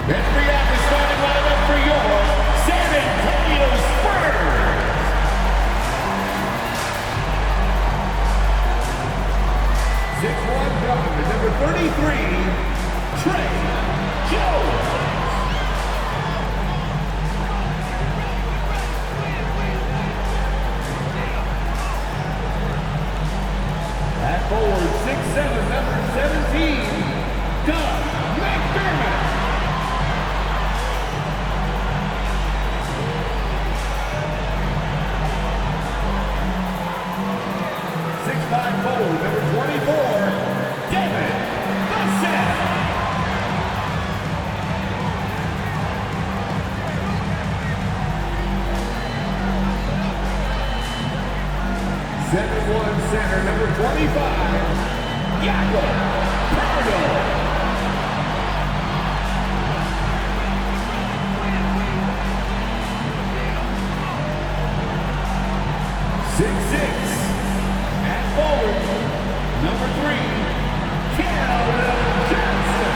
And we have the starting lineup for your San Antonio Spurs. #1 guard, number 33, Trey Jones. At forward, 6'7", number 17, Doug McDermott. 6'5" forward, number 24, David Bassett. 7'1" center, number 25, Jakob Poeltl. 6'6", at forward, number 3, Calvin Johnson.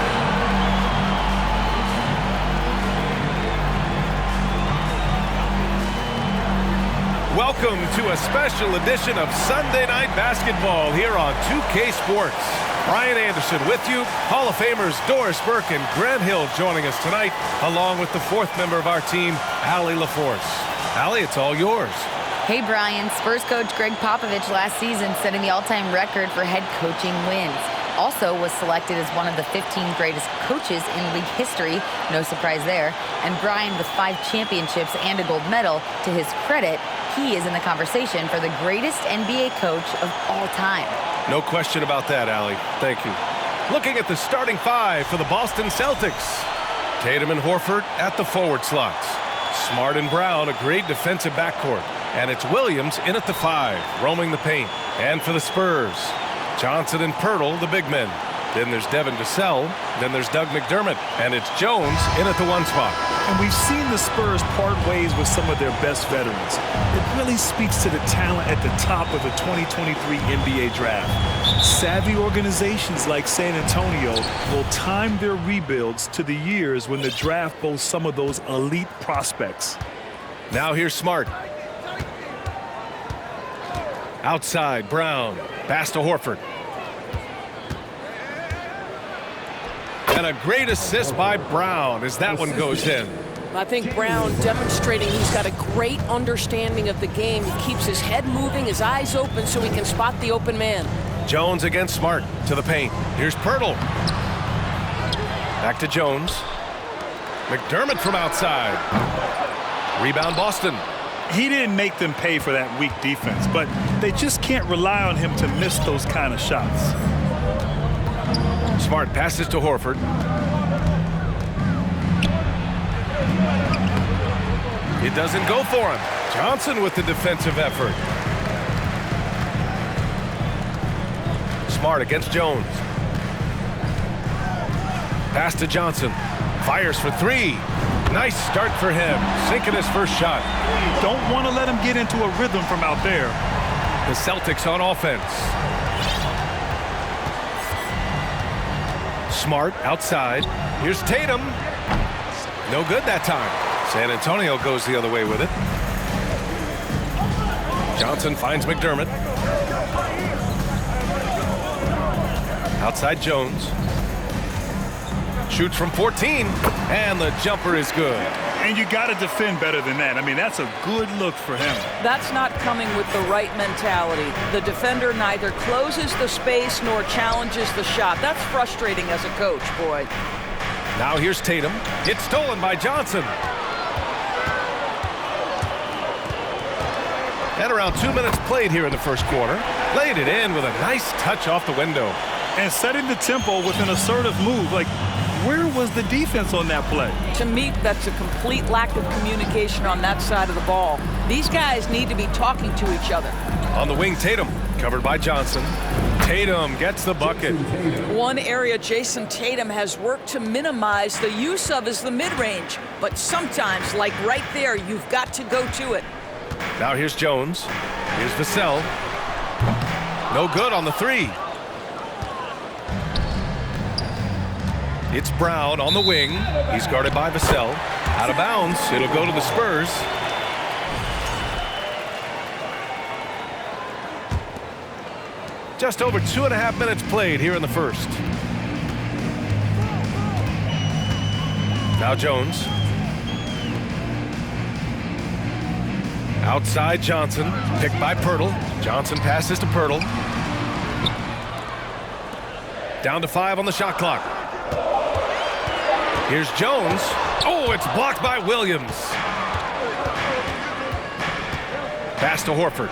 Welcome to a special edition of Sunday Night Basketball here on 2K Sports. Brian Anderson with you, Hall of Famers Doris Burke and Grant Hill joining us tonight, along with the fourth member of our team, Allie LaForce. Allie, it's all yours. Hey, Brian. Spurs coach Greg Popovich last season setting the all-time record for head coaching wins. Also was selected as one of the 15 greatest coaches in league history. No surprise there. And Brian, with 5 championships and a gold medal, to his credit, he is in the conversation for the greatest NBA coach of all time. No question about that, Allie. Thank you. Looking at the starting 5 for the Boston Celtics. Tatum and Horford at the forward slots. Smart and Brown, a great defensive backcourt. And it's Williams in at the 5, roaming the paint. And for the Spurs, Johnson and Poeltl, the big men. Then there's Devin Vassell. Then there's Doug McDermott. And it's Jones in at the 1 spot. And we've seen the Spurs part ways with some of their best veterans. It really speaks to the talent at the top of the 2023 NBA draft. Savvy organizations like San Antonio will time their rebuilds to the years when the draft boasts some of those elite prospects. Now here's Smart. Outside, Brown. Pass to Horford. And a great assist by Brown as that one goes in. I think Brown demonstrating he's got a great understanding of the game. He keeps his head moving, his eyes open so he can spot the open man. Jones against Smart to the paint. Here's Poeltl. Back to Jones. McDermott from outside. Rebound Boston. He didn't make them pay for that weak defense, but they just can't rely on him to miss those kind of shots. Smart passes to Horford. It doesn't go for him. Johnson with the defensive effort. Smart against Jones. Pass to Johnson. Fires for 3. Nice start for him. Sinking his first shot. Don't want to let him get into a rhythm from out there. The Celtics on offense. Smart outside. Here's Tatum. No good that time. San Antonio goes the other way with it. Johnson finds McDermott. Outside Jones. Shoots from 14, and the jumper is good. And you got to defend better than that. I mean, that's a good look for him. That's not coming with the right mentality. The defender neither closes the space nor challenges the shot. That's frustrating as a coach, boy. Now here's Tatum. It's stolen by Johnson. And around 2 minutes played here in the first quarter. Laid it in with a nice touch off the window. And setting the tempo with an assertive move. Like, where was the defense on that play? To me, that's a complete lack of communication on that side of the ball. These guys need to be talking to each other. On the wing, Tatum, covered by Johnson. Tatum gets the bucket. One area Jason Tatum has worked to minimize the use of is the mid-range. But sometimes, like right there, you've got to go to it. Now here's Jones. Here's Vassell. No good on the 3. It's Brown on the wing. He's guarded by Vassell. Out of bounds. It'll go to the Spurs. Just over 2.5 minutes played here in the first. Now Jones. Outside Johnson. Picked by Pirtle. Johnson passes to Pirtle. Down to 5 on the shot clock. Here's Jones. Oh, it's blocked by Williams. Pass to Horford.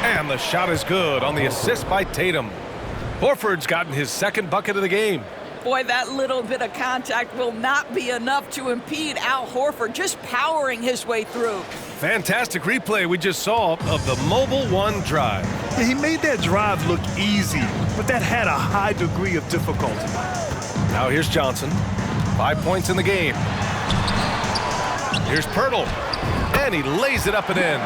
And the shot is good on the assist by Tatum. Horford's gotten his second bucket of the game. Boy, that little bit of contact will not be enough to impede Al Horford, just powering his way through. Fantastic replay we just saw of the Mobile One drive. Yeah, he made that drive look easy, but that had a high degree of difficulty. Now here's Johnson. 5 points in the game. Here's Pirtle. And he lays it up and in.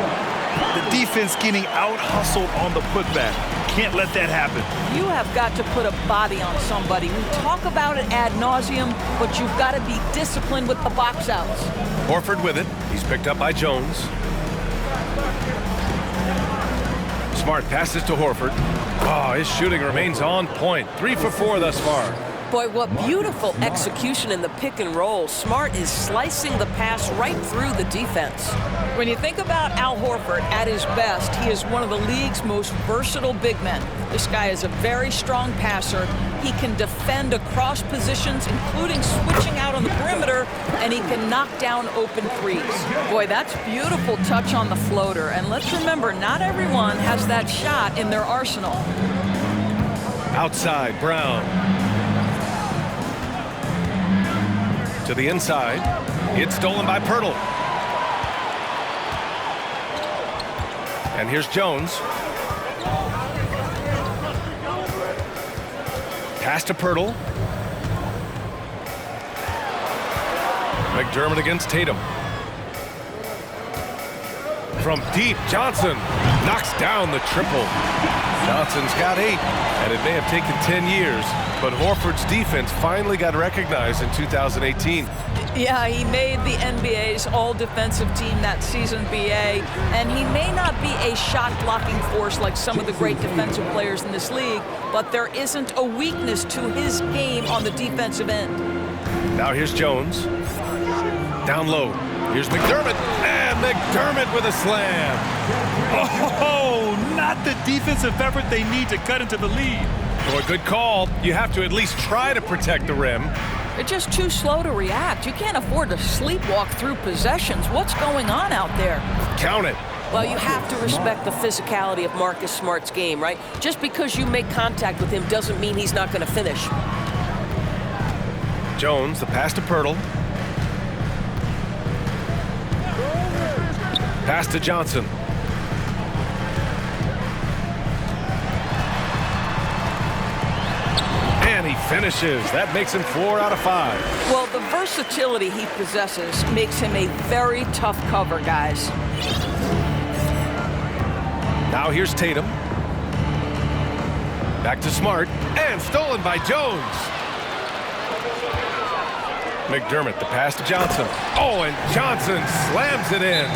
The defense getting out-hustled on the putback. Can't let that happen. You have got to put a body on somebody. We talk about it ad nauseum, but you've got to be disciplined with the box outs. Horford with it. He's picked up by Jones. Smart passes to Horford. Oh, his shooting remains on point. 3 for 4 thus far. Boy, what beautiful execution in the pick and roll. Smart is slicing the pass right through the defense. When you think about Al Horford at his best, he is one of the league's most versatile big men. This guy is a very strong passer. He can defend across positions, including switching out on the perimeter, and he can knock down open threes. Boy, that's beautiful touch on the floater. And let's remember, not everyone has that shot in their arsenal. Outside, Brown. To the inside. It's stolen by Pirtle. And here's Jones. Pass to Pirtle. McDermott against Tatum. From deep, Johnson knocks down the triple. Johnson's got 8, and it may have taken 10 years, but Horford's defense finally got recognized in 2018. Yeah, he made the NBA's all-defensive team that season, BA, and he may not be a shot-blocking force like some of the great defensive players in this league, but there isn't a weakness to his game on the defensive end. Now here's Jones. Down low. Here's McDermott, and McDermott with a slam. Oh, not the defensive effort they need to cut into the lead. Boy, good call. You have to at least try to protect the rim. They're just too slow to react. You can't afford to sleepwalk through possessions. What's going on out there? Count it. Well, you have to respect the physicality of Marcus Smart's game, right? Just because you make contact with him doesn't mean he's not going to finish. Jones, the pass to Pirtle. Pass to Johnson. And he finishes. That makes him 4 out of 5. Well, the versatility he possesses makes him a very tough cover, guys. Now here's Tatum. Back to Smart. And stolen by Jones. McDermott, the pass to Johnson. Oh, and Johnson slams it in.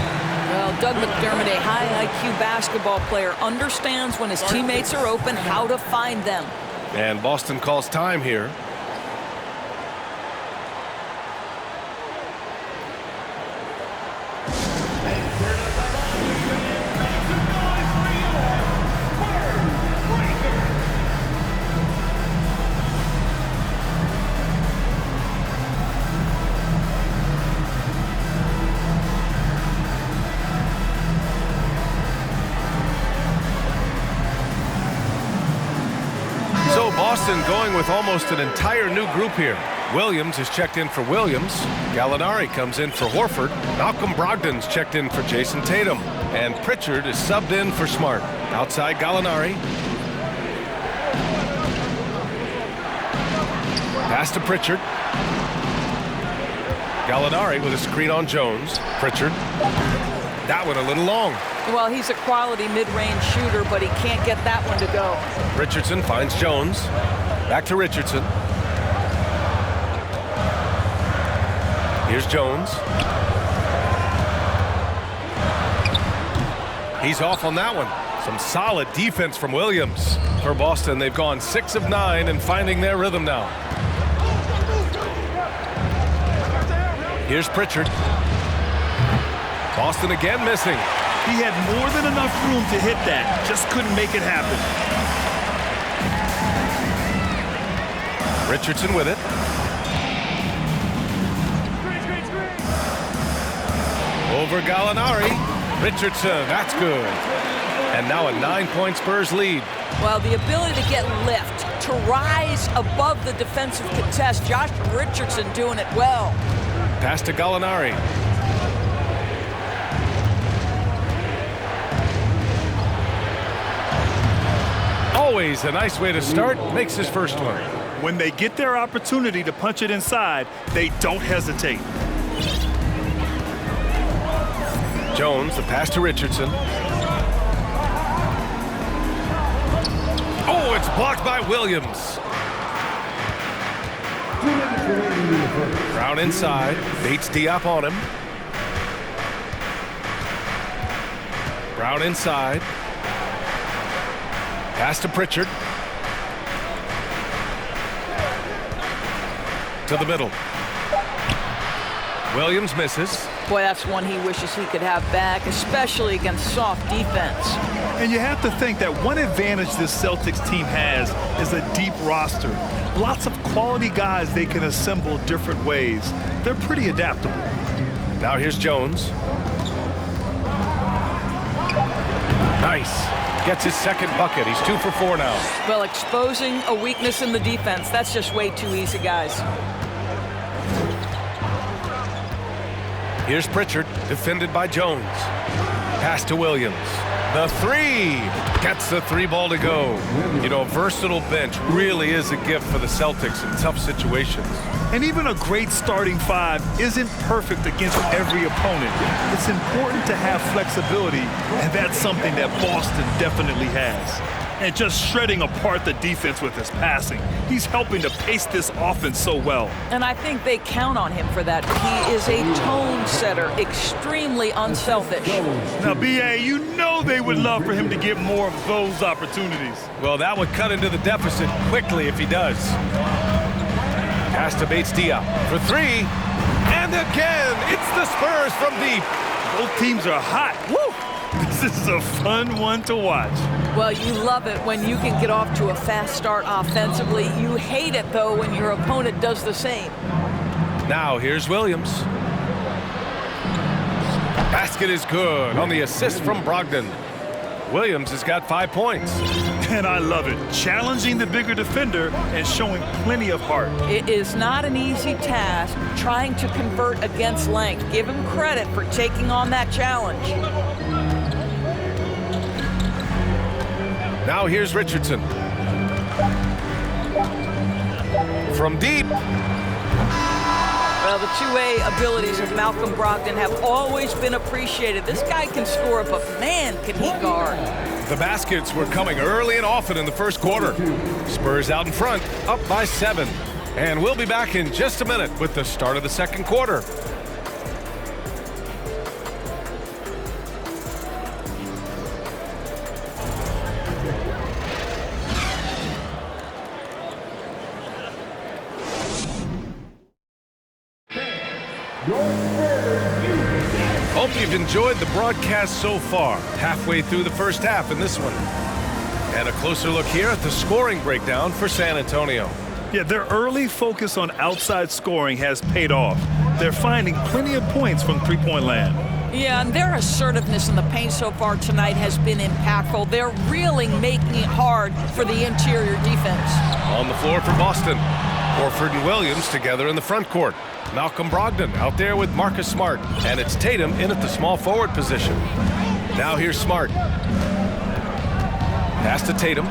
Well, Doug McDermott, a high IQ basketball player, understands when his teammates are open how to find them. And Boston calls time here. So Boston going with almost an entire new group here. Williams is checked in for Williams. Gallinari comes in for Horford. Malcolm Brogdon's checked in for Jason Tatum. And Pritchard is subbed in for Smart. Outside Gallinari. Pass to Pritchard. Gallinari with a screen on Jones. Pritchard. That one a little long. Well, he's a quality mid-range shooter, but he can't get that one to go. Richardson finds Jones. Back to Richardson. Here's Jones. He's off on that one. Some solid defense from Williams. For Boston, they've gone 6 of 9 and finding their rhythm now. Here's Pritchard. Boston again missing. He had more than enough room to hit that. Just couldn't make it happen. Richardson with it. Over Gallinari. Richardson, that's good. And now a 9-point Spurs lead. Well, the ability to get lift, to rise above the defensive contest. Josh Richardson doing it well. Pass to Gallinari. Always a nice way to start. Makes his first one. When they get their opportunity to punch it inside, they don't hesitate. Jones, the pass to Richardson. Oh, it's blocked by Williams. Brown inside. Bates Diop on him. Brown inside. Pass to Pritchard. To the middle. Williams misses. Boy, that's one he wishes he could have back, especially against soft defense. And you have to think that one advantage this Celtics team has is a deep roster. Lots of quality guys they can assemble different ways. They're pretty adaptable. Now here's Jones. Nice. Gets his second bucket. He's 2 for 4 now. Well, exposing a weakness in the defense, that's just way too easy, guys. Here's Pritchard, defended by Jones. Pass to Williams. The three. Gets the 3 ball to go. You know, a versatile bench really is a gift for the Celtics in tough situations. And even a great starting 5 isn't perfect against every opponent. It's important to have flexibility, and that's something that Boston definitely has. And just shredding apart the defense with his passing. He's helping to pace this offense so well. And I think they count on him for that. He is a tone setter, extremely unselfish. Now, B.A., you know they would love for him to get more of those opportunities. Well, that would cut into the deficit quickly if he does. Pass to Bates Diop for 3. And again, it's the Spurs from deep. Both teams are hot. Woo! This is a fun one to watch. Well, you love it when you can get off to a fast start offensively. You hate it, though, when your opponent does the same. Now here's Williams. Basket is good on the assist from Brogdon. Williams has got 5 points. And I love it. Challenging the bigger defender and showing plenty of heart. It is not an easy task trying to convert against length. Give him credit for taking on that challenge. Now here's Richardson. From deep. Well, the two-way abilities of Malcolm Brogdon have always been appreciated. This guy can score, but man, can he guard. The baskets were coming early and often in the first quarter. Spurs out in front, up by 7. And we'll be back in just a minute with the start of the second quarter. Hope you've enjoyed the broadcast so far. Halfway through the first half in this one. And a closer look here at the scoring breakdown for San Antonio. Yeah, their early focus on outside scoring has paid off. They're finding plenty of points from three-point land. Yeah, and their assertiveness in the paint so far tonight has been impactful. They're really making it hard for the interior defense. On the floor for Boston. Horford and Williams together in the front court. Malcolm Brogdon out there with Marcus Smart. And it's Tatum in at the small forward position. Now here's Smart. Pass to Tatum.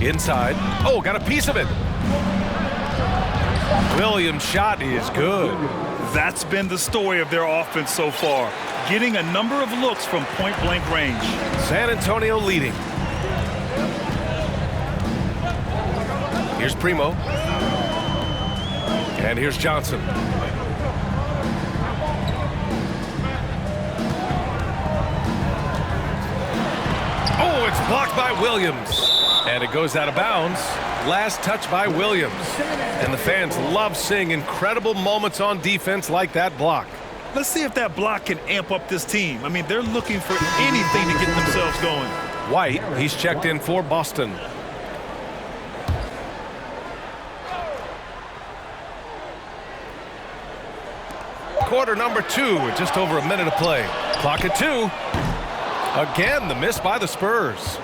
Inside. Oh, got a piece of it. Williams' shot is good. That's been the story of their offense so far. Getting a number of looks from point-blank range. San Antonio leading. Here's Primo. And here's Johnson. Oh, it's blocked by Williams. And it goes out of bounds. Last touch by Williams. And the fans love seeing incredible moments on defense like that block. Let's see if that block can amp up this team. I mean, they're looking for anything to get themselves going. White, he's checked in for Boston. Quarter number 2, with just over a minute to play. Clock at 2. Again, the miss by the Spurs.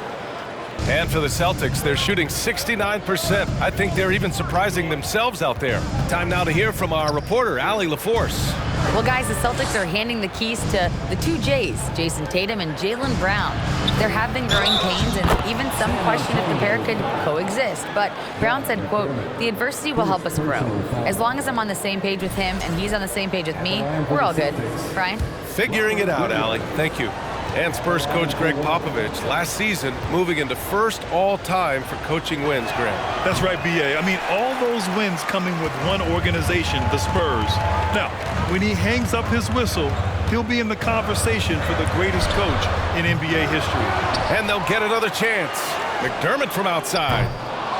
And for the Celtics, they're shooting 69%. I think they're even surprising themselves out there. Time now to hear from our reporter, Allie LaForce. Well, guys, the Celtics are handing the keys to the two J's, Jason Tatum and Jaylen Brown. There have been growing pains and even some question if the pair could coexist. But Brown said, quote, "The adversity will help us grow. As long as I'm on the same page with him and he's on the same page with me, we're all good." Brian? Figuring it out, Allie. Thank you. And Spurs coach Greg Popovich last season moving into first all-time for coaching wins, Greg. That's right, B.A. I mean, all those wins coming with one organization, the Spurs. Now, when he hangs up his whistle, he'll be in the conversation for the greatest coach in NBA history. And they'll get another chance. McDermott from outside.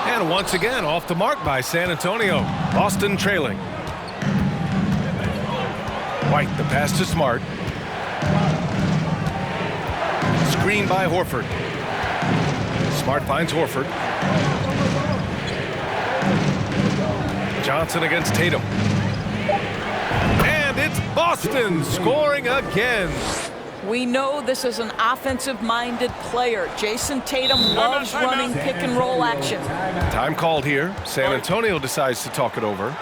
And once again, off the mark by San Antonio. Boston trailing. White, the pass to Smart. Screen by Horford. Smart finds Horford. Johnson against Tatum. And it's Boston scoring again. We know this is an offensive-minded player. Jason Tatum loves running pick-and-roll action. Time called here. San Antonio decides to talk it over.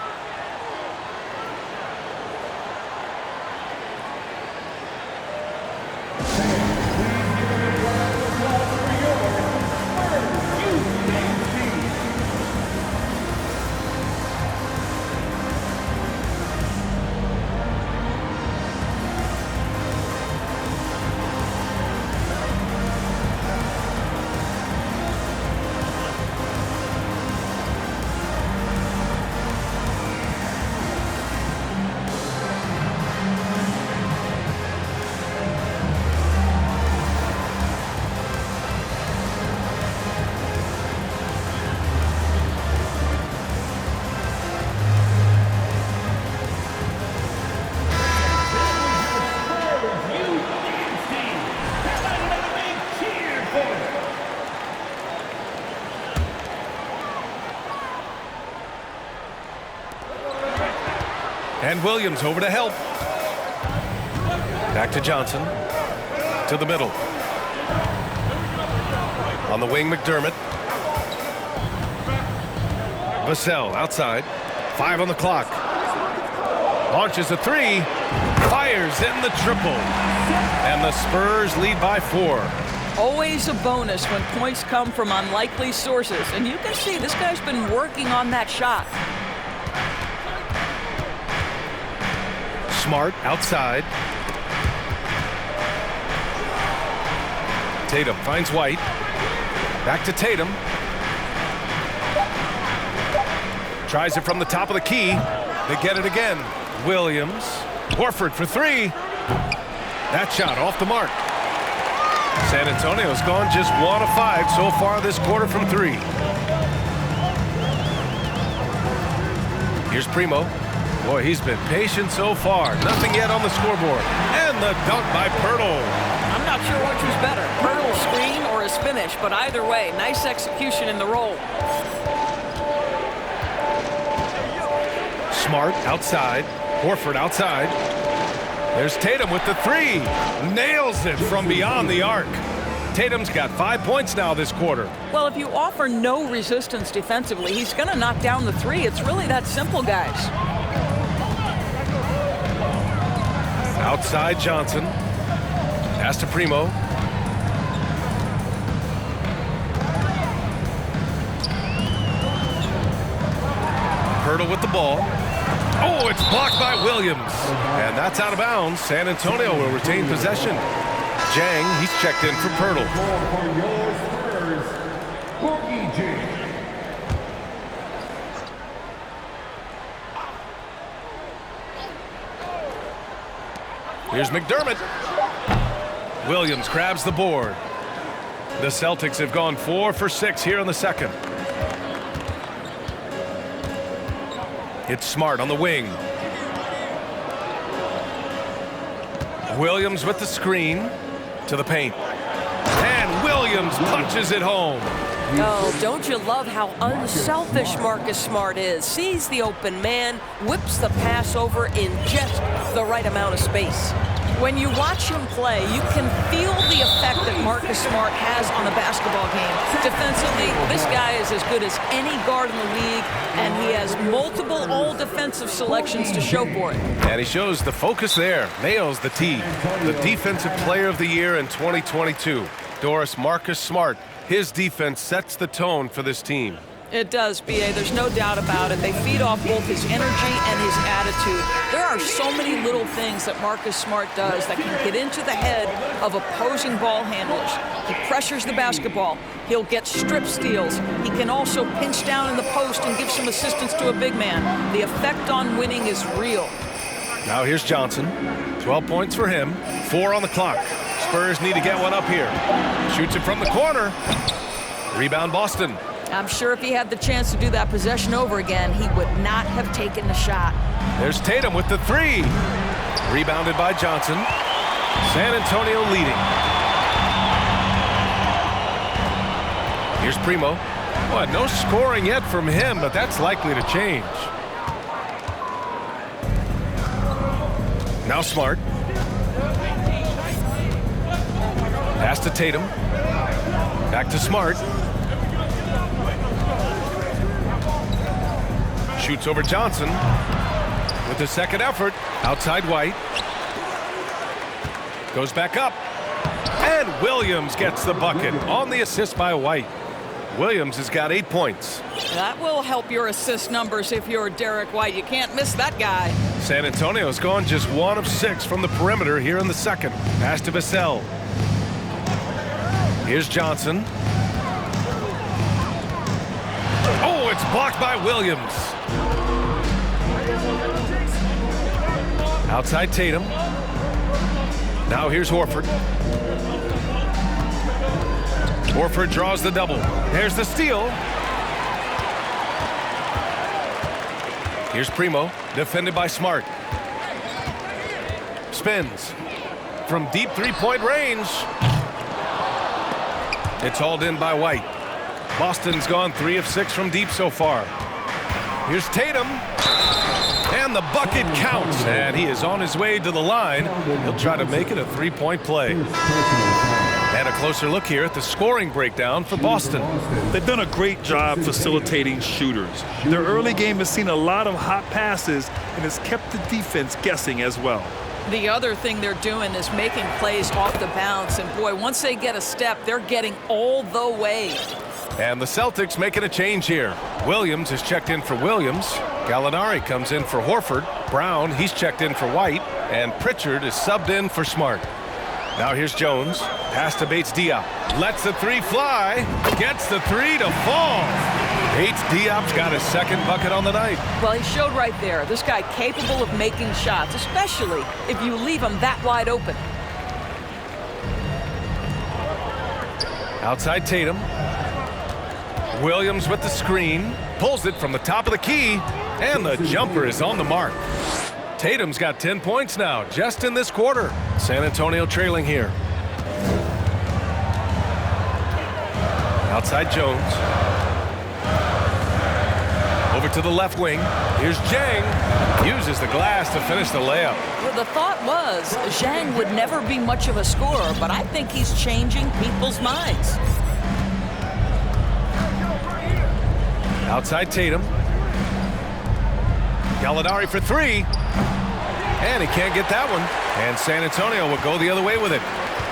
And Williams over to help. Back to Johnson. To the middle. On the wing, McDermott. Vassell outside. 5 on the clock. Launches a 3. Fires in the triple. And the Spurs lead by 4. Always a bonus when points come from unlikely sources. And you can see this guy's been working on that shot. Smart outside. Tatum finds White. Back to Tatum. Tries it from the top of the key. They get it again. Williams. Horford for 3. That shot off the mark. San Antonio's gone just 1 of 5 so far this quarter from 3. Here's Primo. Boy, he's been patient so far. Nothing yet on the scoreboard. And the dunk by Pirtle. I'm not sure which was better, Pirtle's screen or his finish, but either way, nice execution in the roll. Smart outside. Horford outside. There's Tatum with the 3. Nails it from beyond the arc. Tatum's got 5 points now this quarter. Well, if you offer no resistance defensively, he's going to knock down the 3. It's really that simple, guys. Outside Johnson. Pass to Primo. Pirtle with the ball. Oh, it's blocked by Williams. And that's out of bounds. San Antonio will retain possession. Jang, he's checked in for Pirtle. Here's McDermott. Williams grabs the board. The Celtics have gone 4 for 6 here in the second. It's Smart on the wing. Williams with the screen to the paint. And Williams punches it home. Oh, don't you love how unselfish Marcus Smart is? Sees the open man, whips the pass over in just the right amount of space. When you watch him play, you can feel the effect that Marcus Smart has on a basketball game. Defensively, this guy is as good as any guard in the league, and he has multiple all-defensive selections to show for it. And he shows the focus there. Nails the tee. The Defensive Player of the Year in 2022. Doris, Marcus Smart. His defense sets the tone for this team. It does, B.A. There's no doubt about it. They feed off both his energy and his attitude. There are so many little things that Marcus Smart does that can get into the head of opposing ball handlers. He pressures the basketball. He'll get strip steals. He can also pinch down in the post and give some assistance to a big man. The effect on winning is real. Now here's Johnson. 12 points for him. 4 on the clock. Spurs need to get one up here. Shoots it from the corner. Rebound Boston. I'm sure if he had the chance to do that possession over again, he would not have taken the shot. There's Tatum with the 3. Rebounded by Johnson. San Antonio leading. Here's Primo. What? No scoring yet from him, but that's likely to change. Now Smart. Pass to Tatum. Back to Smart. Shoots over Johnson with the second effort. Outside White. Goes back up. And Williams gets the bucket on the assist by White. Williams has got 8 points. That will help your assist numbers if you're Derek White. You can't miss that guy. San Antonio's gone just 1 of 6 from the perimeter here in the second. Pass to Vassell. Here's Johnson. Oh, it's blocked by Williams. Outside Tatum. Now here's Horford. Horford draws the double. There's the steal. Here's Primo, defended by Smart. Spins from deep three-point range. It's hauled in by White. Boston's gone 3 of 6 from deep so far. Here's Tatum. And the bucket counts. And he is on his way to the line. He'll try to make it a 3-point play. And a closer look here at the scoring breakdown for Boston. They've done a great job facilitating shooters. Their early game has seen a lot of hot passes and has kept the defense guessing as well. The other thing they're doing is making plays off the bounce. And boy, once they get a step, they're getting all the way. And the Celtics making a change here. Williams is checked in for Williams. Gallinari comes in for Horford. Brown, he's checked in for White. And Pritchard is subbed in for Smart. Now here's Jones. Pass to Bates-Diop. Lets the 3 fly. Gets the 3 to fall. Bates-Diop's got his second bucket on the night. Well, he showed right there. This guy capable of making shots, especially if you leave him that wide open. Outside Tatum. Williams with the screen. Pulls it from the top of the key. And the jumper is on the mark. Tatum's got 10 points now, just in this quarter. San Antonio trailing here. Outside Jones. Over to the left wing. Here's Zhang. Uses the glass to finish the layup. Well, the thought was Zhang would never be much of a scorer, but I think he's changing people's minds. Outside Tatum. Gallinari for 3. And he can't get that one. And San Antonio will go the other way with it.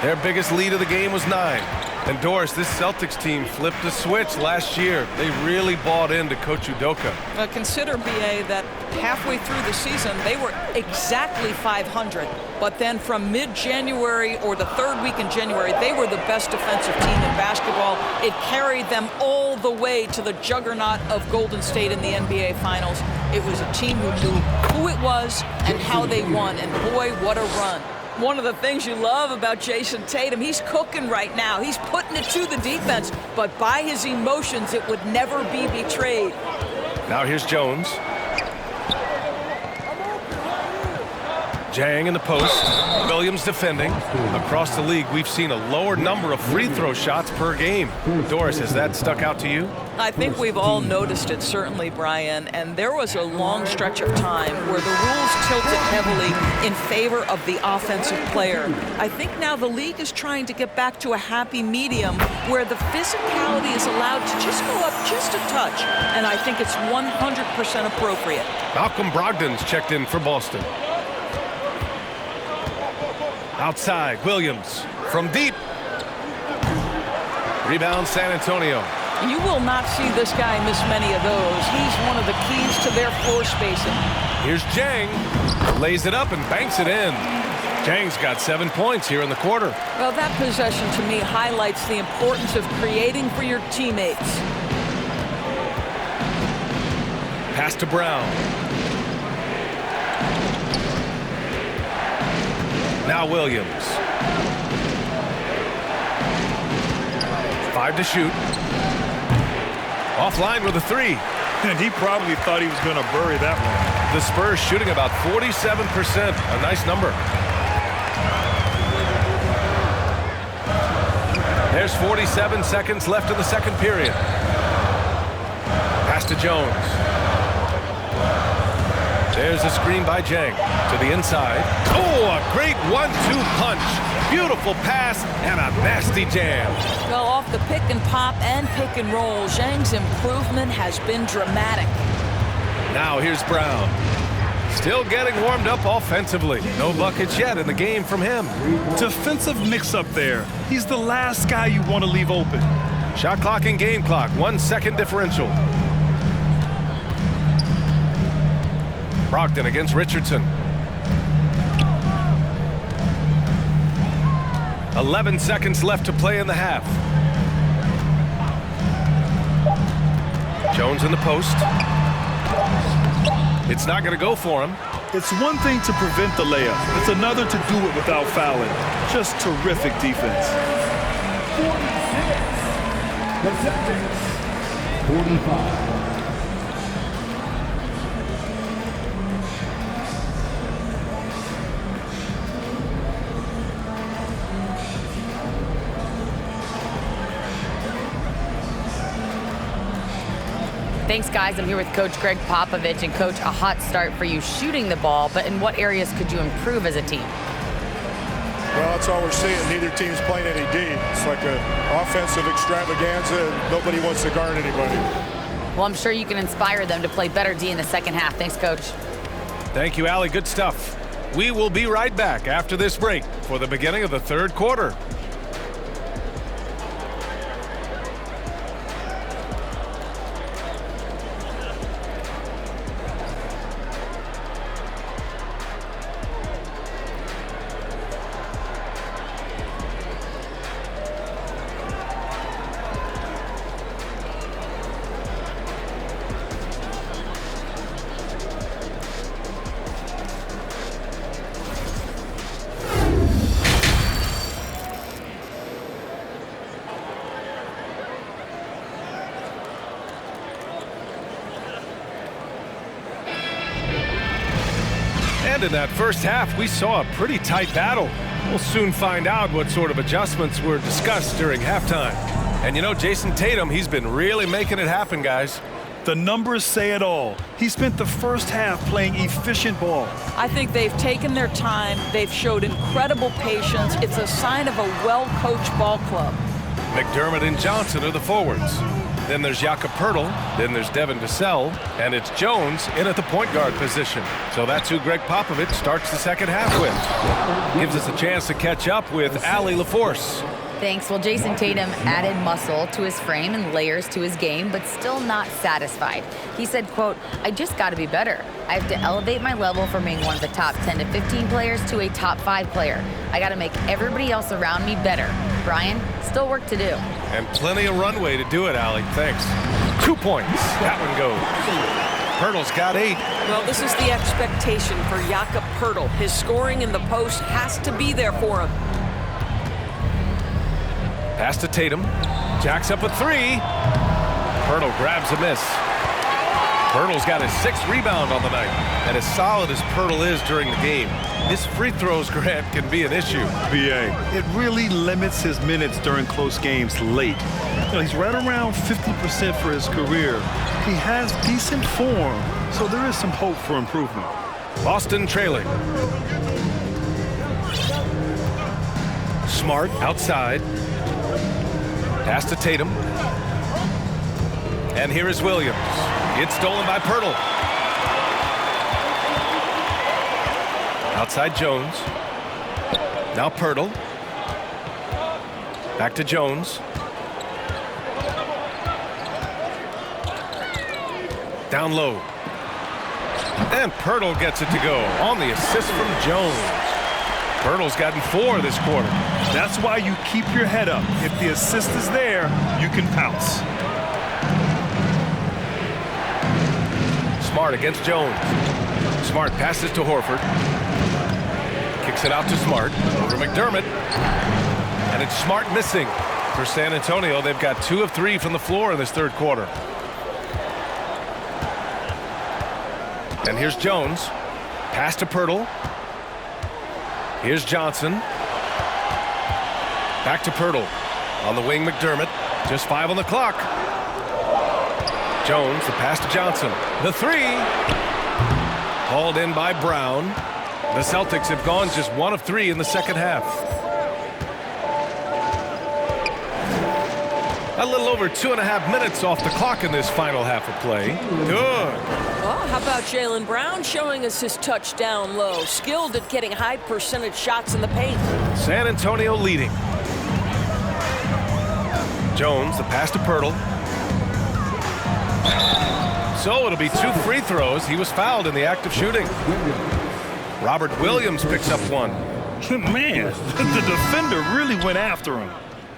Their biggest lead of the game was 9. And Doris, this Celtics team flipped the switch last year. They really bought into Coach Udoka. Consider, B.A., that halfway through the season, they were exactly 500. But then from mid-January or the third week in January, they were the best defensive team in basketball. It carried them all the way to the juggernaut of Golden State in the NBA Finals. It was a team who knew who it was and how they won. And boy, what a run. One of the things you love about Jason Tatum, he's cooking right now. He's putting it to the defense, but by his emotions, it would never be betrayed. Now here's Jones. Jang in the post. Williams defending. Across the league, we've seen a lower number of free throw shots per game. Doris, has that stuck out to you? I think we've all noticed it, certainly, Brian. And there was a long stretch of time where the rules tilted heavily in favor of the offensive player. I think now the league is trying to get back to a happy medium where the physicality is allowed to just go up just a touch. And I think it's 100% appropriate. Malcolm Brogdon's checked in for Boston. Outside, Williams from deep. Rebound, San Antonio. You will not see this guy miss many of those. He's one of the keys to their floor spacing. Here's Jang. Lays it up and banks it in. Jang's got 7 points here in the quarter. Well, that possession to me highlights the importance of creating for your teammates. Pass to Brown. Now Williams. 5 to shoot. Offline with a 3. And he probably thought he was going to bury that one. The Spurs shooting about 47%. A nice number. There's 47 seconds left in the second period. Pass to Jones. There's a screen by Jang to the inside. Oh, a great 1-2 punch. Beautiful pass and a nasty jam. Well, off the pick and pop and pick and roll, Zhang's improvement has been dramatic. Now here's Brown. Still getting warmed up offensively. No buckets yet in the game from him. Defensive mix-up there. He's the last guy you want to leave open. Shot clock and game clock, 1 second differential. Brogdon against Richardson. 11 seconds left to play in the half. Jones in the post. It's not going to go for him. It's one thing to prevent the layup. It's another to do it without fouling. Just terrific defense. 46. The Celtics. 45. Thanks, guys. I'm here with Coach Greg Popovich. And, Coach, a hot start for you shooting the ball, but in what areas could you improve as a team? Well, that's all we're seeing. Neither team's playing any D. It's like an offensive extravaganza, and nobody wants to guard anybody. Well, I'm sure you can inspire them to play better D in the second half. Thanks, Coach. Thank you, Allie. Good stuff. We will be right back after this break for the beginning of the third quarter. And in that first half, we saw a pretty tight battle. We'll soon find out what sort of adjustments were discussed during halftime. And you know, Jason Tatum, he's been really making it happen, guys. The numbers say it all. He spent the first half playing efficient ball. I think they've taken their time. They've showed incredible patience. It's a sign of a well-coached ball club. McDermott and Johnson are the forwards. Then there's Jakob Poeltl, then there's Devin Vassell, and it's Jones in at the point guard position. So that's who Greg Popovich starts the second half with. Gives us a chance to catch up with Allie LaForce. Thanks. Well, Jason Tatum added muscle to his frame and layers to his game, but still not satisfied. He said, quote, "I just got to be better. I have to elevate my level from being one of the top 10 to 15 players to a top 5 player. I got to make everybody else around me better." Brian, still work to do. And plenty of runway to do it, Allie. Thanks. 2 points. That one goes. Pirtle's got 8. Well, this is the expectation for Jakob Pirtle. His scoring in the post has to be there for him. Pass to Tatum. Jacks up a 3. Pirtle grabs a miss. Pirtle's got his 6th rebound on the night. And as solid as Pirtle is during the game, his free throws, Grant, can be an issue. BA, it really limits his minutes during close games late. He's right around 50% for his career. He has decent form, so there is some hope for improvement. Boston trailing. Smart outside. Pass to Tatum. And here is Williams. It's stolen by Pirtle. Outside Jones. Now Pirtle. Back to Jones. Down low. And Pirtle gets it to go on the assist from Jones. Pirtle's gotten 4 this quarter. That's why you keep your head up. If the assist is there, you can pounce. Smart against Jones. Smart passes to Horford. Kicks it out to Smart. Over McDermott. And it's Smart missing. For San Antonio, they've got 2 of 3 from the floor in this third quarter. And here's Jones. Pass to Pirtle. Here's Johnson. Back to Pirtle. On the wing, McDermott. Just 5 on the clock. Jones, the pass to Johnson. The 3. Hauled in by Brown. The Celtics have gone just 1 of 3 in the second half. A little over 2.5 minutes off the clock in this final half of play. Good. Well, how about Jaylen Brown showing us his touchdown low? Skilled at getting high percentage shots in the paint. San Antonio leading. Jones, the pass to Pirtle. So it'll be 2 free throws. He was fouled in the act of shooting. Robert Williams picks up 1. Man, the defender really went after him.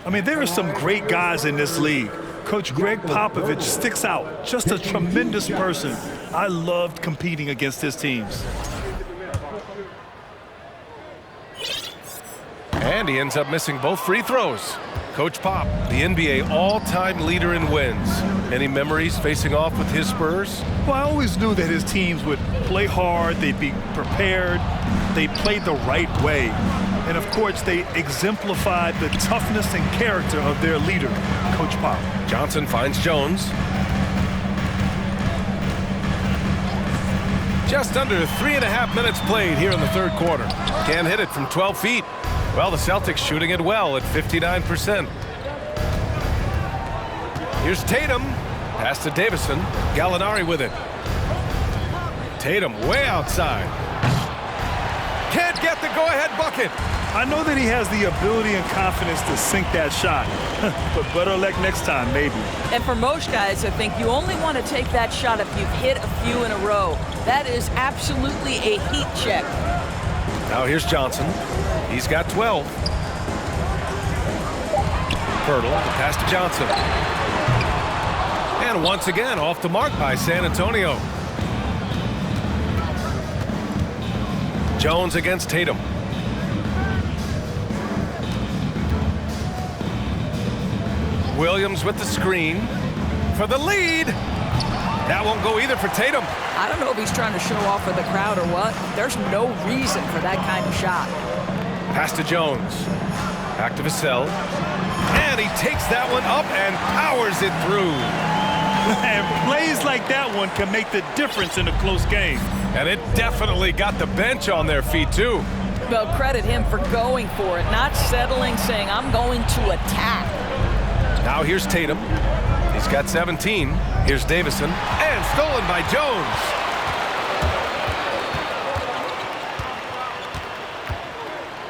I mean, there are some great guys in this league. Coach Greg Popovich sticks out. Just a tremendous person. I loved competing against his teams. And he ends up missing both free throws. Coach Pop, the NBA all-time leader in wins. Any memories facing off with his Spurs? Well, I always knew that his teams would play hard, they'd be prepared, they played the right way. And of course, they exemplified the toughness and character of their leader, Coach Pop. Johnson finds Jones. Just under 3.5 minutes played here in the third quarter. Can't hit it from 12 feet. Well, the Celtics shooting it well at 59%. Here's Tatum. Pass to Davison. Gallinari with it. Tatum way outside. Can't get the go-ahead bucket. I know that he has the ability and confidence to sink that shot, but better luck next time, maybe. And for most guys, I think you only want to take that shot if you've hit a few in a row. That is absolutely a heat check. Now here's Johnson. He's got 12. Pirtle, the pass to Johnson. And once again, off the mark by San Antonio. Jones against Tatum. Williams with the screen for the lead. That won't go either for Tatum. I don't know if he's trying to show off for the crowd or what. There's no reason for that kind of shot. Pass to Jones. Back to Vassell. And he takes that one up and powers it through. And plays like that one can make the difference in a close game. And it definitely got the bench on their feet, too. Well, credit him for going for it, not settling, saying, I'm going to attack. Now here's Tatum. He's got 17. Here's Davison. And stolen by Jones.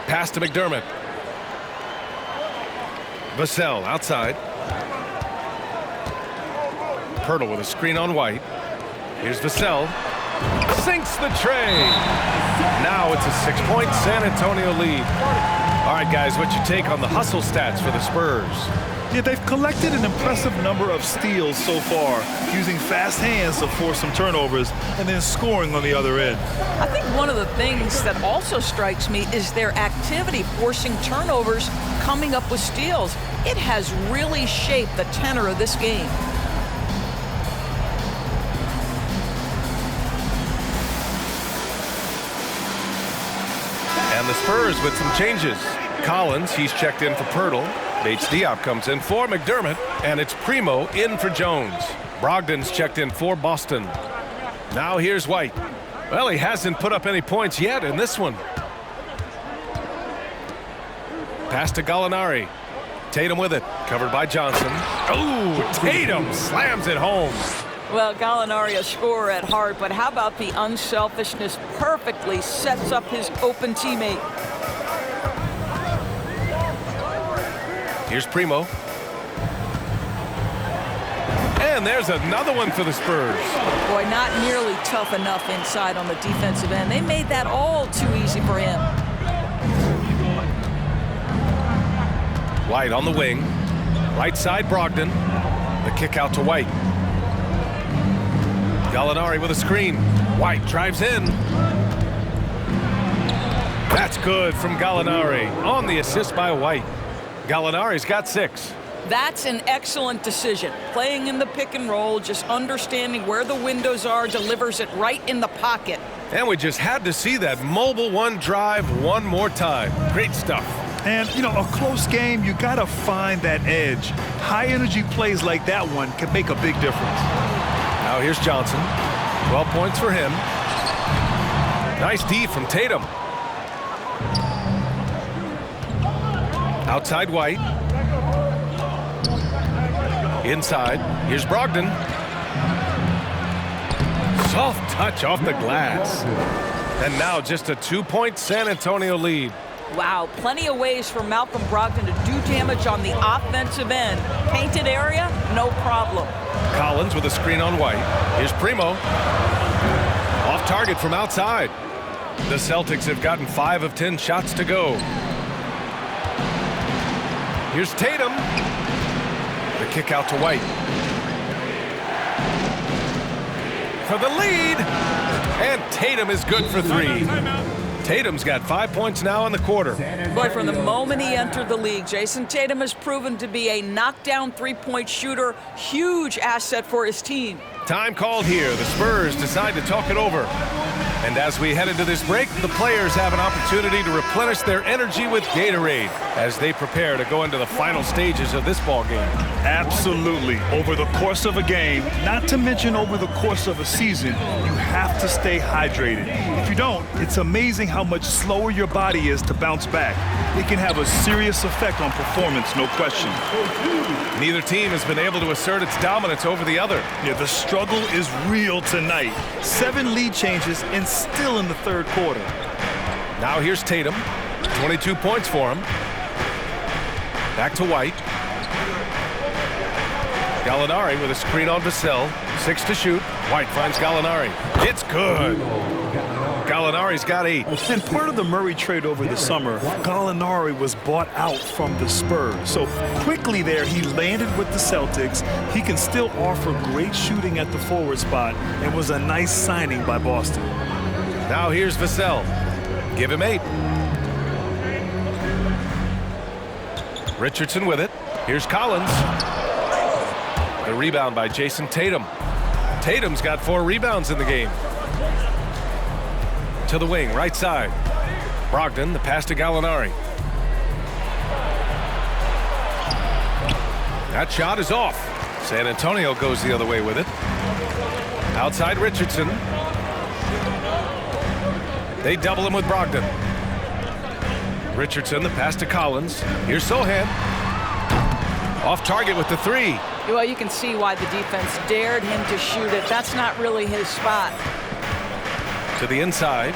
Pass to McDermott. Vassell outside. Pirtle with a screen on White. Here's Vassell. Sinks the tray. Now it's a 6-point San Antonio lead. All right, guys, what's your take on the hustle stats for the Spurs? Yeah, they've collected an impressive number of steals so far, using fast hands to force some turnovers and then scoring on the other end. I think one of the things that also strikes me is their activity forcing turnovers, coming up with steals. It has really shaped the tenor of this game. And the Spurs with some changes. Collins, he's checked in for Pirtle. Bates Diop comes in for McDermott. And it's Primo in for Jones. Brogdon's checked in for Boston. Now here's White. Well, he hasn't put up any points yet in this one. Pass to Gallinari. Tatum with it. Covered by Johnson. Oh, Tatum slams it home. Well, Gallinari a scorer at heart, but how about the unselfishness perfectly sets up his open teammate. Here's Primo. And there's another one for the Spurs. Boy, not nearly tough enough inside on the defensive end. They made that all too easy for him. White on the wing. Right side, Brogdon. The kick out to White. Gallinari with a screen. White drives in. That's good from Gallinari on the assist by White. Gallinari's got 6. That's an excellent decision. Playing in the pick and roll, just understanding where the windows are, delivers it right in the pocket. And we just had to see that mobile one drive one more time. Great stuff. And, you know, a close game, you got to find that edge. High-energy plays like that one can make a big difference. Now here's Johnson. 12 points for him. Nice D from Tatum. Outside White. Inside. Here's Brogdon. Soft touch off the glass. And now just a 2-point San Antonio lead. Wow, plenty of ways for Malcolm Brogdon to do damage on the offensive end. Painted area, no problem. Collins with a screen on White. Here's Primo. Off target from outside. The Celtics have gotten 5 of 10 shots to go. Here's Tatum. The kick out to White. For the lead. And Tatum is good for 3. Tatum's got 5 points now in the quarter. Boy, from the moment he entered the league, Jason Tatum has proven to be a knockdown three-point shooter. Huge asset for his team. Time called here. The Spurs decide to talk it over. And as we head into this break, the players have an opportunity to replenish their energy with Gatorade as they prepare to go into the final stages of this ball game. Absolutely. Over the course of a game, not to mention over the course of a season, you have to stay hydrated. If you don't, it's amazing how much slower your body is to bounce back. It can have a serious effect on performance, no question. Neither team has been able to assert its dominance over the other. Yeah, the struggle is real tonight. 7 lead changes and still in the third quarter. Now here's Tatum. 22 points for him. Back to White. Gallinari with a screen on Vassell. 6 to shoot. White finds Gallinari. It's good. Gallinari's got 8. And part of the Murray trade over the summer, Gallinari was bought out from the Spurs. So quickly there, he landed with the Celtics. He can still offer great shooting at the forward spot and was a nice signing by Boston. Now here's Vassell. Give him 8. Richardson with it. Here's Collins. The rebound by Jason Tatum. Tatum's got 4 rebounds in the game. To the wing, right side. Brogdon, the pass to Gallinari. That shot is off. San Antonio goes the other way with it. Outside Richardson. They double him with Brogdon. Richardson, the pass to Collins. Here's Sohan. Off target with the 3. Well, you can see why the defense dared him to shoot it. That's not really his spot. To the inside.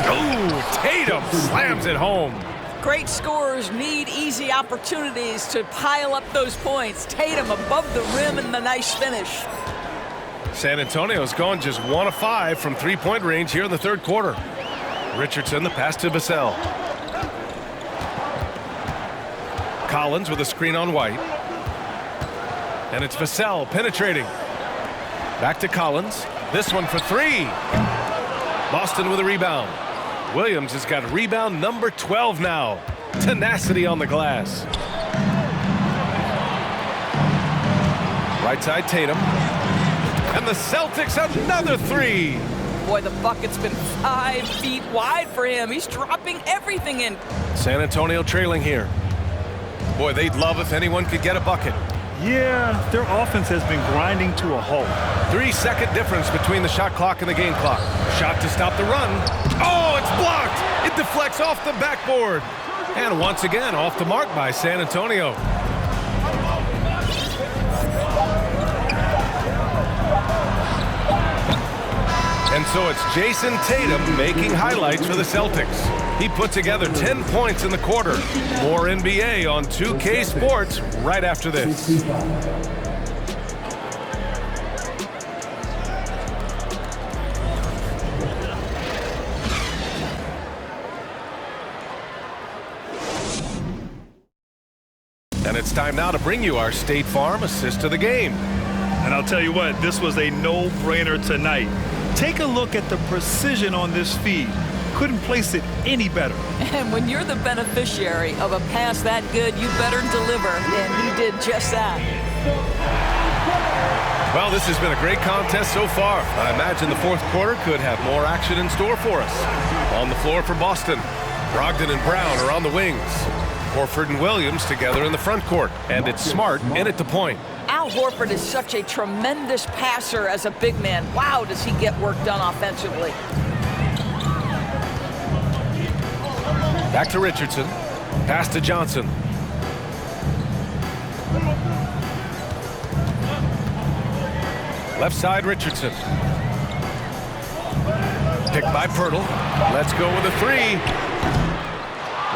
Oh, Tatum slams it home. Great scorers need easy opportunities to pile up those points. Tatum above the rim and the nice finish. San Antonio's gone just 1 of 5 from 3-point range here in the third quarter. Richardson, the pass to Vassell. Collins with a screen on White. And it's Vassell penetrating. Back to Collins. This one for three. Boston with a rebound. Williams has got rebound number 12 now. Tenacity on the glass. Right side Tatum. And the Celtics another three. Boy, the bucket's been 5 feet wide for him. He's dropping everything in. San Antonio trailing here. Boy, they'd love if anyone could get a bucket. Yeah, their offense has been grinding to a halt. 3-second difference between the shot clock and the game clock. Shot to stop the run. Oh, it's blocked. It deflects off the backboard. And once again, off the mark by San Antonio. And so it's Jason Tatum making highlights for the Celtics. He put together 10 points in the quarter. More NBA on 2K Sports right after this. And it's time now to bring you our State Farm assist of the game. And I'll tell you what, this was a no-brainer tonight. Take a look at the precision on this feed. Couldn't place it any better. And when you're the beneficiary of a pass that good, you better deliver. And he did just that. Well, this has been a great contest so far. I imagine the fourth quarter could have more action in store for us. On the floor for Boston, Brogdon and Brown are on the wings. Horford and Williams together in the front court. And it's Smart in at the point. Al Horford is such a tremendous passer as a big man. Wow, does he get work done offensively. Back to Richardson. Pass to Johnson. Left side Richardson. Picked by Pirtle. Let's go with a three.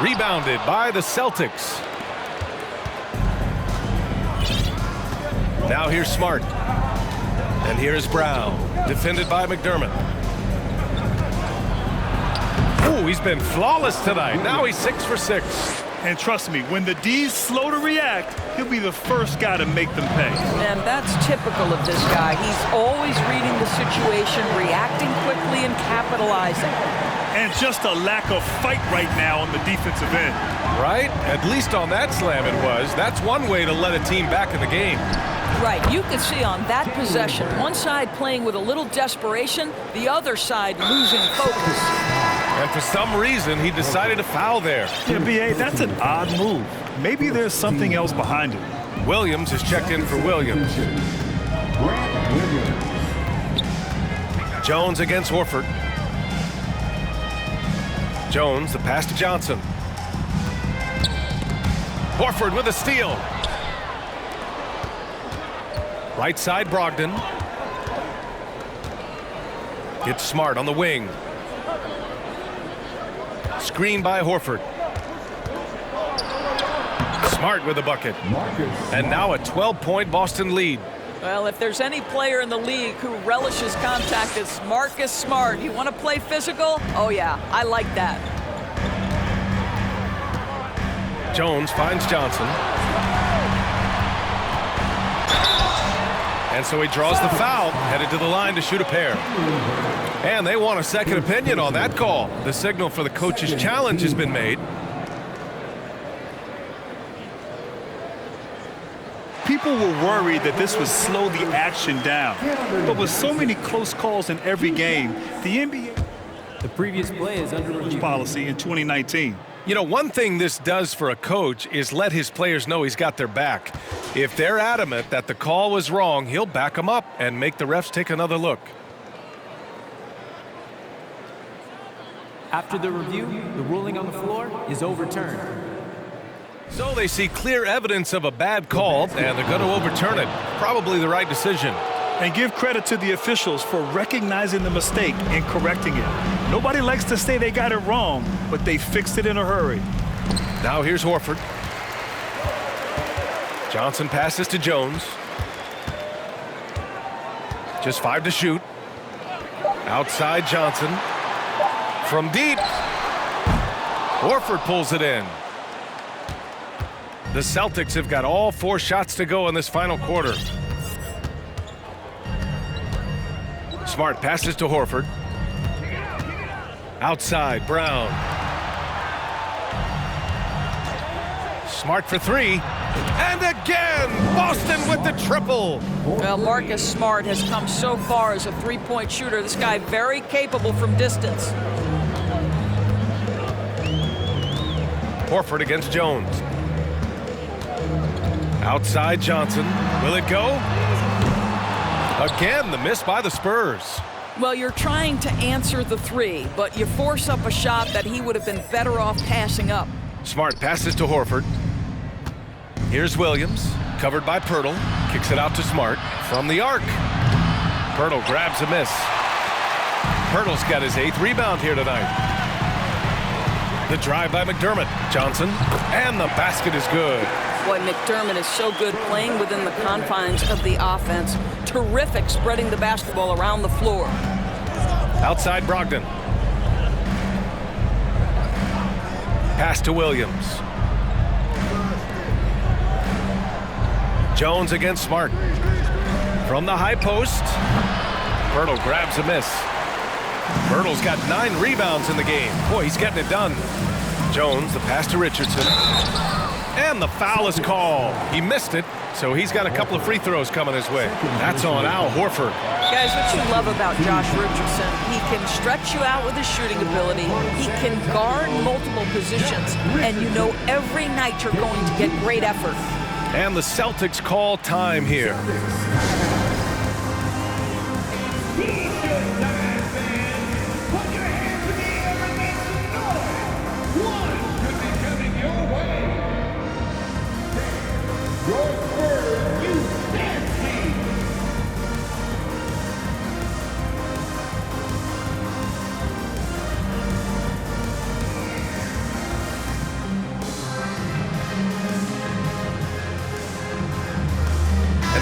Rebounded by the Celtics. Now here's Smart. And here's Brown. Defended by McDermott. Ooh, he's been flawless tonight. Now he's 6 for 6. And trust me, when the D's slow to react, he'll be the first guy to make them pay. And that's typical of this guy. He's always reading the situation, reacting quickly and capitalizing. And just a lack of fight right now on the defensive end. Right? At least on that slam it was. That's one way to let a team back in the game. Right, you can see on that possession, one side playing with a little desperation, the other side losing focus. And for some reason, he decided to foul there. Yeah, B.A., that's an odd move. Maybe there's something else behind it. Williams is checked in for Williams. Jones against Horford. Jones, the pass to Johnson. Horford with a steal. Right side Brogdon. Gets Smart on the wing. Screen by Horford. Smart with a bucket. And now a 12-point Boston lead. Well, if there's any player in the league who relishes contact, it's Marcus Smart. You want to play physical? Oh, yeah, I like that. Jones finds Johnson. And so he draws the foul, headed to the line to shoot a pair. And they want a second opinion on that call. The signal for the coach's challenge has been made. People were worried that this would slow the action down. But with so many close calls in every game, the NBA The previous play is under review. policy in 2019. You know, one thing this does for a coach is let his players know he's got their back. If they're adamant that the call was wrong, he'll back them up and make the refs take another look. After the review, the ruling on the floor is overturned. So they see clear evidence of a bad call, and they're going to overturn it. Probably the right decision. And give credit to the officials for recognizing the mistake and correcting it. Nobody likes to say they got it wrong, but they fixed it in a hurry. Now here's Horford. Johnson passes to Jones. Just 5 to shoot. Outside Johnson. From deep. Horford pulls it in. The Celtics have got all 4 shots to go in this final quarter. Smart passes to Horford. Outside, Brown. Smart for 3. And again, Boston with the triple. Well, Marcus Smart has come so far as a three-point shooter. This guy very capable from distance. Horford against Jones. Outside Johnson. Will it go? Again, the miss by the Spurs. Well, you're trying to answer the 3, but you force up a shot that he would have been better off passing up. Smart passes to Horford. Here's Williams, covered by Pirtle. Kicks it out to Smart from the arc. Pirtle grabs a miss. Pirtle's got his 8th rebound here tonight. The drive by McDermott. Johnson, and the basket is good. Boy, McDermott is so good playing within the confines of the offense. Terrific spreading the basketball around the floor. Outside Brogdon. Pass to Williams. Jones against Smart. From the high post. Pirtle grabs a miss. Pirtle's got 9 rebounds in the game. Boy, he's getting it done. Jones, the pass to Richardson. And the foul is called. He missed it, so he's got a couple of free throws coming his way. That's on Al Horford. Guys, what you love about Josh Richardson, he can stretch you out with his shooting ability. He can guard multiple positions. And you know every night you're going to get great effort. And the Celtics call time here.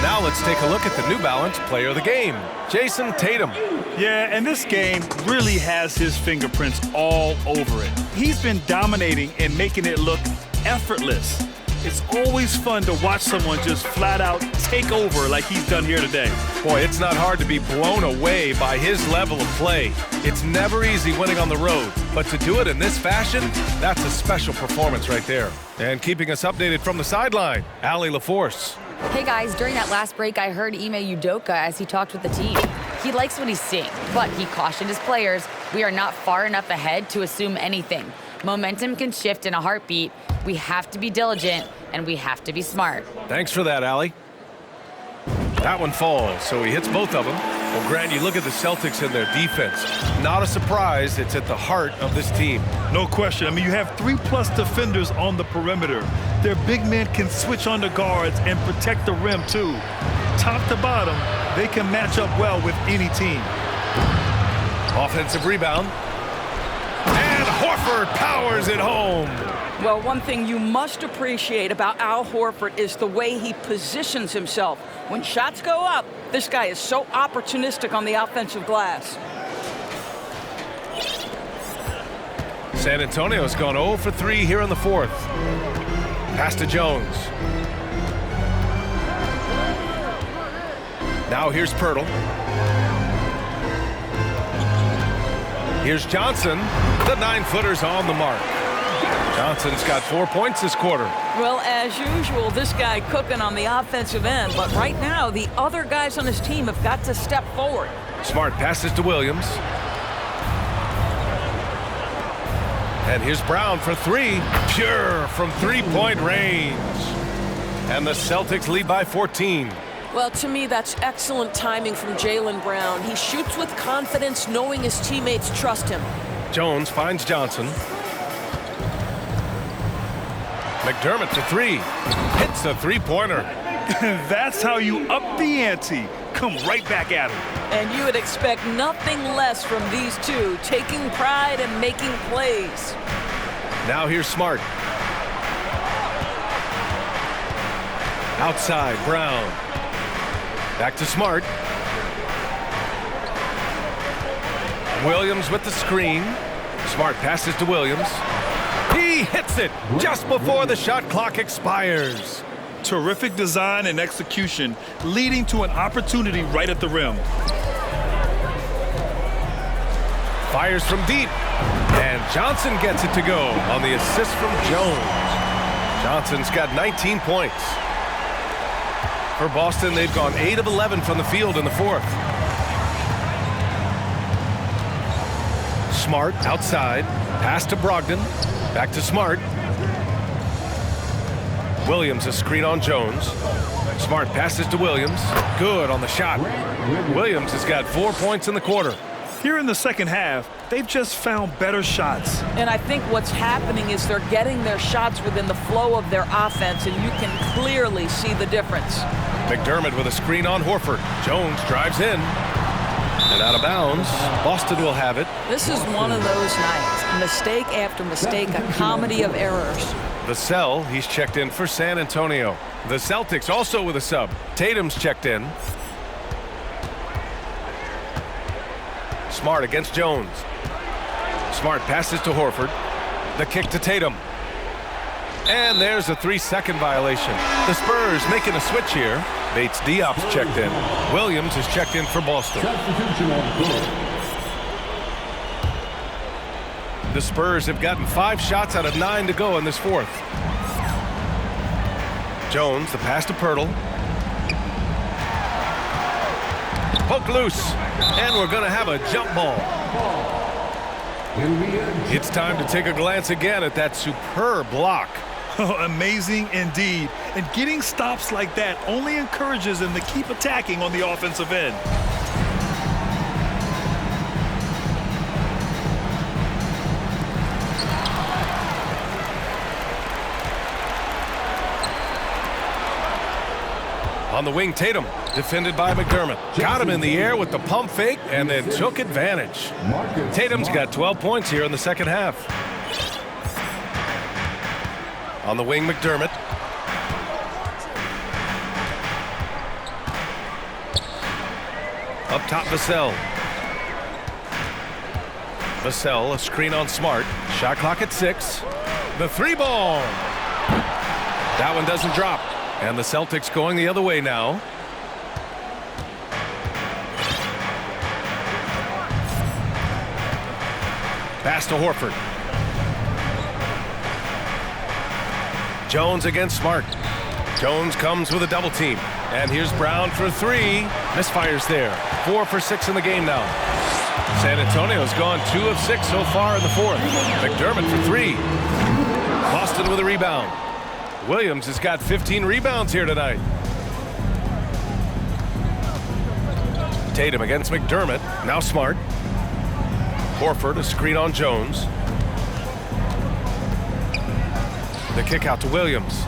Now let's take a look at the New Balance player of the game, Jason Tatum. Yeah, and this game really has his fingerprints all over it. He's been dominating and making it look effortless. It's always fun to watch someone just flat out take over like he's done here today. Boy, it's not hard to be blown away by his level of play. It's never easy winning on the road, but to do it in this fashion, that's a special performance right there. And keeping us updated from the sideline, Allie LaForce. Hey guys, during that last break, I heard Ime Udoka as he talked with the team. He likes what he's seeing, but he cautioned his players, we are not far enough ahead to assume anything. Momentum can shift in a heartbeat. We have to be diligent, and we have to be smart. Thanks for that, Allie. That one falls, so he hits both of them. Well, Grant, you look at the Celtics and their defense. Not a surprise, it's at the heart of this team. No question. I mean, you have 3+ defenders on the perimeter. Their big men can switch on the guards and protect the rim, too. Top to bottom, they can match up well with any team. Offensive rebound. And Horford powers it home. Well, one thing you must appreciate about Al Horford is the way he positions himself. When shots go up, this guy is so opportunistic on the offensive glass. San Antonio's gone 0 for 3 here in the 4th. Pass to Jones. Now here's Pirtle. Here's Johnson. The 9-footer's on the mark. Johnson's got 4 points this quarter. Well, as usual, this guy cooking on the offensive end, but right now the other guys on his team have got to step forward. Smart passes to Williams. And here's Brown for 3. Pure from 3-point range. And the Celtics lead by 14. Well, to me, that's excellent timing from Jaylen Brown. He shoots with confidence, knowing his teammates trust him. Jones finds Johnson. McDermott to 3. Hits a 3-pointer. That's how you up the ante. Come right back at him. And you would expect nothing less from these two, taking pride and making plays. Now here's Smart. Outside, Brown. Back to Smart. Williams with the screen. Smart passes to Williams. He hits it just before the shot clock expires. Terrific design and execution, leading to an opportunity right at the rim. Fires from deep, and Johnson gets it to go on the assist from Jones. Johnson's got 19 points. For Boston, they've gone 8 of 11 from the field in the fourth. Smart outside, pass to Brogdon, back to Smart. Williams a screen on Jones. Smart passes to Williams. Good on the shot. Williams has got 4 points in the quarter. Here in the second half, they've just found better shots. And I think what's happening is they're getting their shots within the flow of their offense, and you can clearly see the difference. McDermott with a screen on Horford. Jones drives in. And out of bounds. Boston will have it. This is one of those nights. Mistake after mistake, a comedy of errors. Vassell, he's checked in for San Antonio. The Celtics also with a sub. Tatum's checked in. Smart against Jones. Smart passes to Horford. The kick to Tatum. And there's a 3-second violation. The Spurs making a switch here. Bates Diop's checked in. Williams is checked in for Boston. The Spurs have gotten 5 shots out of 9 to go in this fourth. Jones, the pass to Pirtle. Poked loose. And we're going to have a jump ball. It's time to take a glance again at that superb block. Amazing indeed. And getting stops like that only encourages them to keep attacking on the offensive end. On the wing, Tatum, defended by McDermott. Got him in the air with the pump fake and then took advantage. Tatum's got 12 points here in the second half. On the wing, McDermott. Up top, Vassell. Vassell, a screen on Smart. Shot clock at 6. The 3-ball. That one doesn't drop. And the Celtics going the other way now. Pass to Horford. Jones against Smart. Jones comes with a double team. And here's Brown for 3. Misfires there. 4 for 6 in the game now. San Antonio's gone 2 of 6 so far in the fourth. McDermott for 3. Boston with a rebound. Williams has got 15 rebounds here tonight. Tatum against McDermott. Now Smart. Horford, a screen on Jones. The kick out to Williams.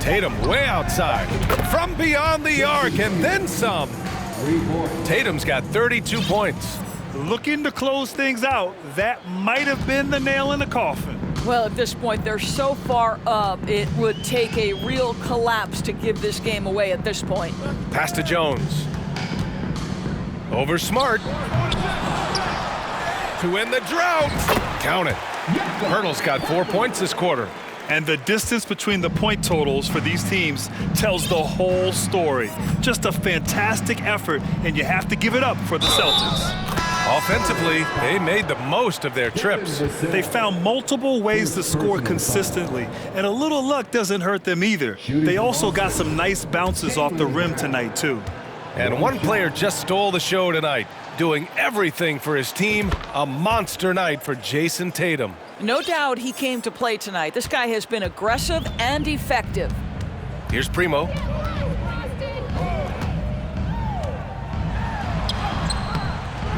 Tatum way outside. From beyond the arc and then some. Tatum's got 32 points. Looking to close things out, that might have been the nail in the coffin. Well, at this point, they're so far up, it would take a real collapse to give this game away at this point. Pass to Jones. Over Smart. To end the drought. Count it. Pirtle's got 4 points this quarter. And the distance between the point totals for these teams tells the whole story. Just a fantastic effort, and you have to give it up for the Celtics. Offensively, they made the most of their trips. They found multiple ways to score consistently, and a little luck doesn't hurt them either. They also got some nice bounces off the rim tonight, too. And one player just stole the show tonight, doing everything for his team. A monster night for Jason Tatum. No doubt he came to play tonight. This guy has been aggressive and effective. Here's Primo.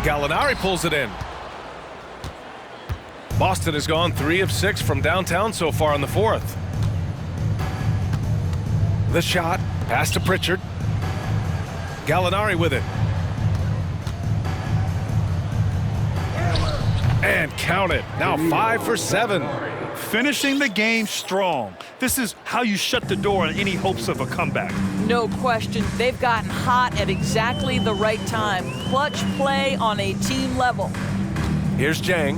Gallinari pulls it in. Boston has gone 3 of 6 from downtown so far in the fourth. The shot, pass to Pritchard. Gallinari with it. And count it. Now 5 for 7. Finishing the game strong. This is how you shut the door on any hopes of a comeback. No question. They've gotten hot at exactly the right time. Clutch play on a team level. Here's Jang.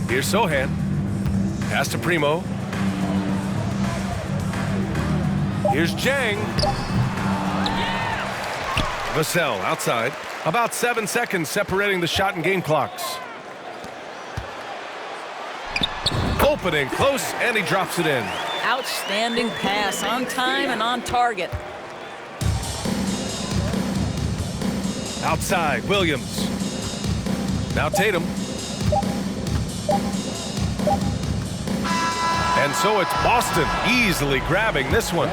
Here's Sohan. Pass to Primo. Here's Jang. Vassell outside. About 7 seconds separating the shot and game clocks. Opening close, and he drops it in. Outstanding pass, on time and on target. Outside, Williams. Now Tatum. And so it's Boston easily grabbing this one.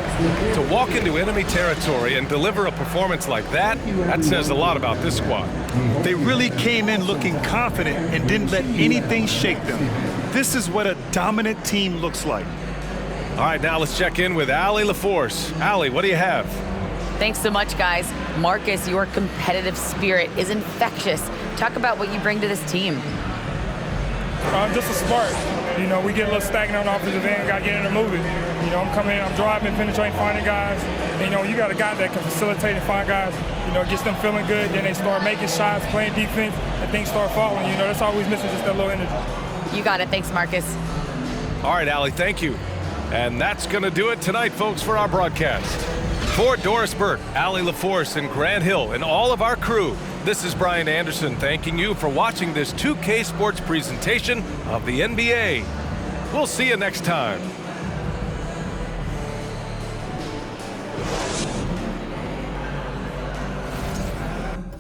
To walk into enemy territory and deliver a performance like that, that says a lot about this squad. They really came in looking confident and didn't let anything shake them. This is what a dominant team looks like. All right, now let's check in with Allie LaForce. Allie, what do you have? Thanks so much, guys. Marcus, your competitive spirit is infectious. Talk about what you bring to this team. Just a spark. You know, we get a little stagnant on the offensive end, got to get in the movie. You know, I'm coming in, I'm driving, penetrating, finding guys. And, you know, you got a guy that can facilitate and find guys, you know, gets them feeling good, then they start making shots, playing defense, and things start falling. You know, that's always missing, just that little energy. You got it. Thanks, Marcus. All right, Allie, thank you. And that's going to do it tonight, folks, for our broadcast. For Doris Burke, Allie LaForce, and Grant Hill, and all of our crew, this is Brian Anderson thanking you for watching this 2K Sports presentation of the NBA. We'll see you next time.